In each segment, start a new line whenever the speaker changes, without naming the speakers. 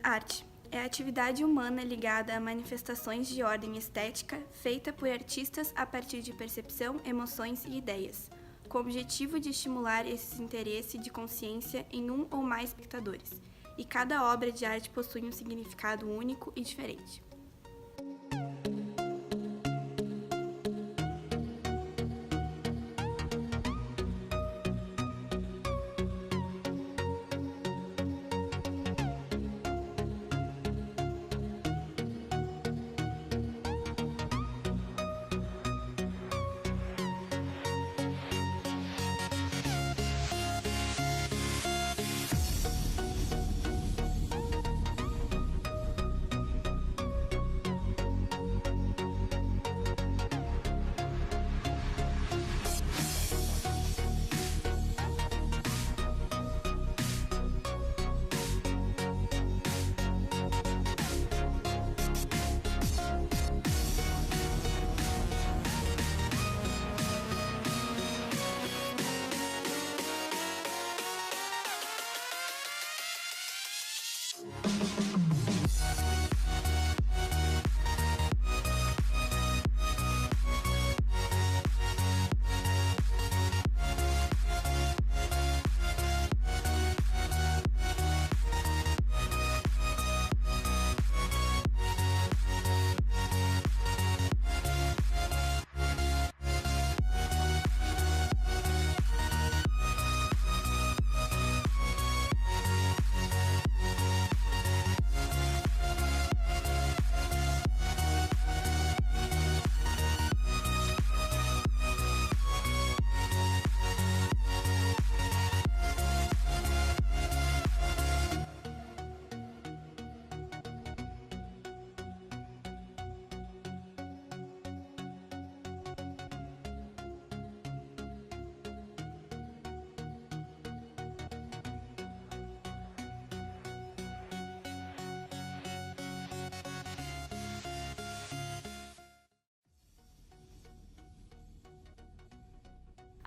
Arte é a atividade humana ligada a manifestações de ordem estética feita por artistas a partir de percepção, emoções e ideias, com o objetivo de estimular esse interesse de consciência em um ou mais espectadores, e cada obra de arte possui um significado único e diferente.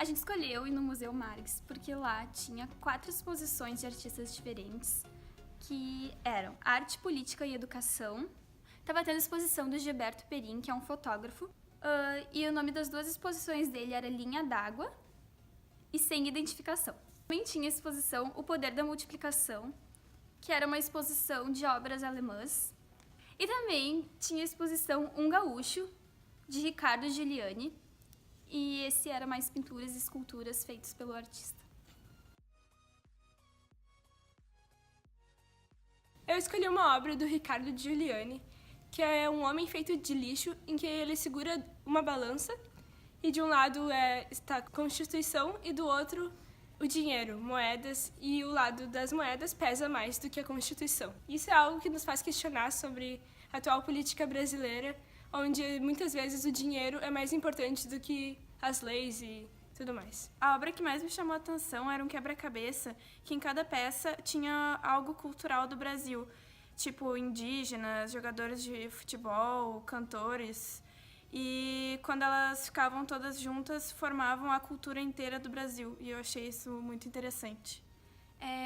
A gente escolheu ir no Museu Marx porque lá tinha 4 exposições de artistas diferentes, que eram Arte, Política e Educação. Tava tendo exposição do Gilberto Perin, que é um fotógrafo, e o nome das 2 exposições dele era Linha d'Água e Sem Identificação. Também tinha a exposição O Poder da Multiplicação, que era uma exposição de obras alemãs. E também tinha a exposição Um Gaúcho, de Ricardo Giuliani, e esse era mais pinturas e esculturas feitas pelo artista.
Eu escolhi uma obra do Ricardo Giuliani, que é um homem feito de lixo, em que ele segura uma balança e de um lado está a Constituição e do outro o dinheiro, moedas, e o lado das moedas pesa mais do que a Constituição. Isso é algo que nos faz questionar sobre a atual política brasileira, onde muitas vezes o dinheiro é mais importante do que as leis e tudo mais.
A obra que mais me chamou a atenção era um quebra-cabeça, que em cada peça tinha algo cultural do Brasil, tipo indígenas, jogadores de futebol, cantores. E quando elas ficavam todas juntas, formavam a cultura inteira do Brasil. E eu achei isso muito interessante.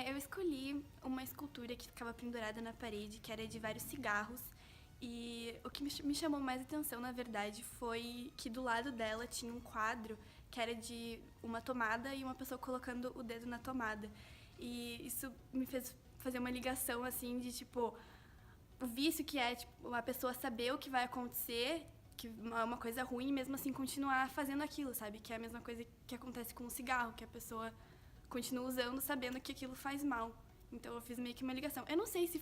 Eu escolhi uma escultura que ficava pendurada na parede, que era de vários cigarros. E o que me chamou mais atenção, na verdade, foi que do lado dela tinha um quadro que era de uma tomada e uma pessoa colocando o dedo na tomada. E isso me fez fazer uma ligação, assim, de, tipo, o vício que é, tipo, a pessoa saber o que vai acontecer, que é uma coisa ruim, e mesmo assim continuar fazendo aquilo, sabe? Que é a mesma coisa que acontece com o cigarro, que a pessoa continua usando sabendo que aquilo faz mal. Então eu fiz meio que uma ligação. Eu não sei se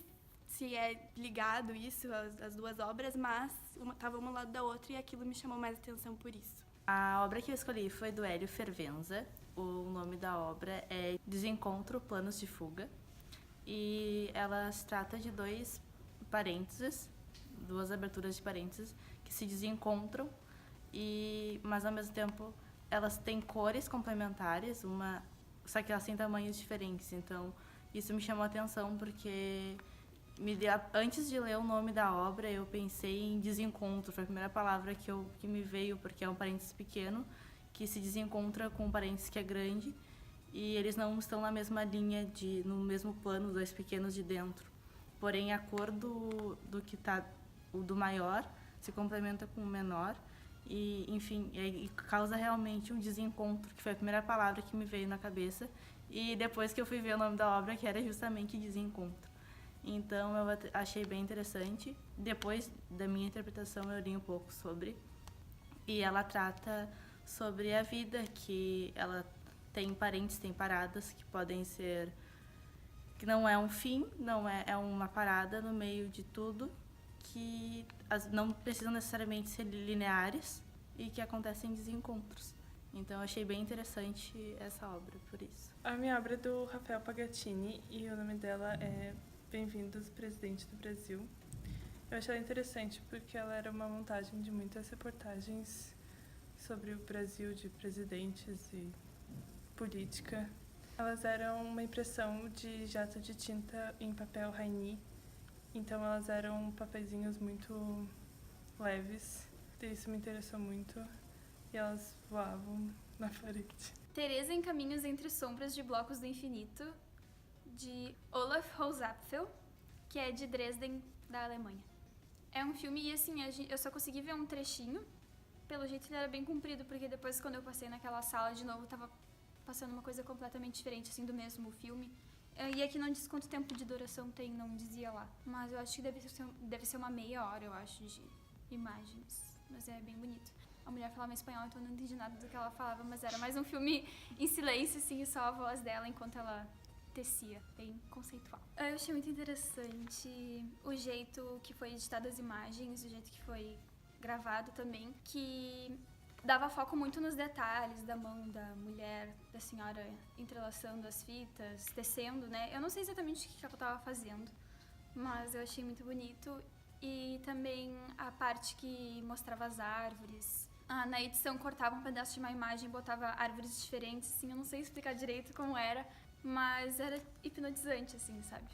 é ligado isso, as 2 obras, mas tava uma ao lado da outra e aquilo me chamou mais atenção por isso.
A obra que eu escolhi foi do Hélio Fervenza. O nome da obra é Desencontro, Planos de Fuga. E ela se trata de 2 parênteses, 2 aberturas de parênteses que se desencontram, mas ao mesmo tempo elas têm cores complementares, só que elas têm tamanhos diferentes. Então isso me chamou a atenção porque antes de ler o nome da obra, eu pensei em desencontro. Foi a primeira palavra que me veio, porque é um parênteses pequeno que se desencontra com um parênteses que é grande e eles não estão na mesma linha, no mesmo plano, 2 pequenos de dentro. porém a cor do que tá, o do maior se complementa com o menor e, enfim, e causa realmente um desencontro, que foi a primeira palavra que me veio na cabeça, e depois que eu fui ver o nome da obra, que era justamente desencontro. Então eu achei bem interessante. Depois da minha interpretação eu li um pouco sobre, e ela trata sobre a vida, que ela tem parentes, tem paradas que podem ser, que não é um fim, não é uma parada no meio de tudo, que não precisam necessariamente ser lineares e que acontecem desencontros. Então eu achei bem interessante essa obra, por isso.
A minha obra é do Rafael Pagatini e o nome dela é Bem-vindos, Presidente do Brasil. Eu achei ela interessante porque ela era uma montagem de muitas reportagens sobre o Brasil, de presidentes e política. Elas eram uma impressão de jato de tinta em papel Rainy, então elas eram papeizinhos muito leves, e isso me interessou muito, e elas voavam na parede.
Teresa em Caminhos entre Sombras de Blocos do Infinito, de Olaf Holzapfel, que é de Dresden, da Alemanha. É um filme e assim, eu só consegui ver um trechinho. Pelo jeito ele era bem comprido, porque depois quando eu passei naquela sala de novo, tava passando uma coisa completamente diferente, assim, do mesmo filme. E aqui não diz quanto tempo de duração tem, não dizia lá. Mas eu acho que deve ser uma meia hora, eu acho, de imagens. Mas é bem bonito. A mulher falava em espanhol, então eu não entendi nada do que ela falava, mas era mais um filme em silêncio, assim, e só a voz dela enquanto ela tecia, bem conceitual. Eu achei muito interessante o jeito que foi editado as imagens, o jeito que foi gravado também, que dava foco muito nos detalhes da mão da mulher, da senhora entrelaçando as fitas, tecendo, né? Eu não sei exatamente o que ela estava fazendo, mas eu achei muito bonito. E também a parte que mostrava as árvores. Na edição cortava um pedaço de uma imagem e botava árvores diferentes, assim, eu não sei explicar direito como era, mas era hipnotizante, assim, sabe?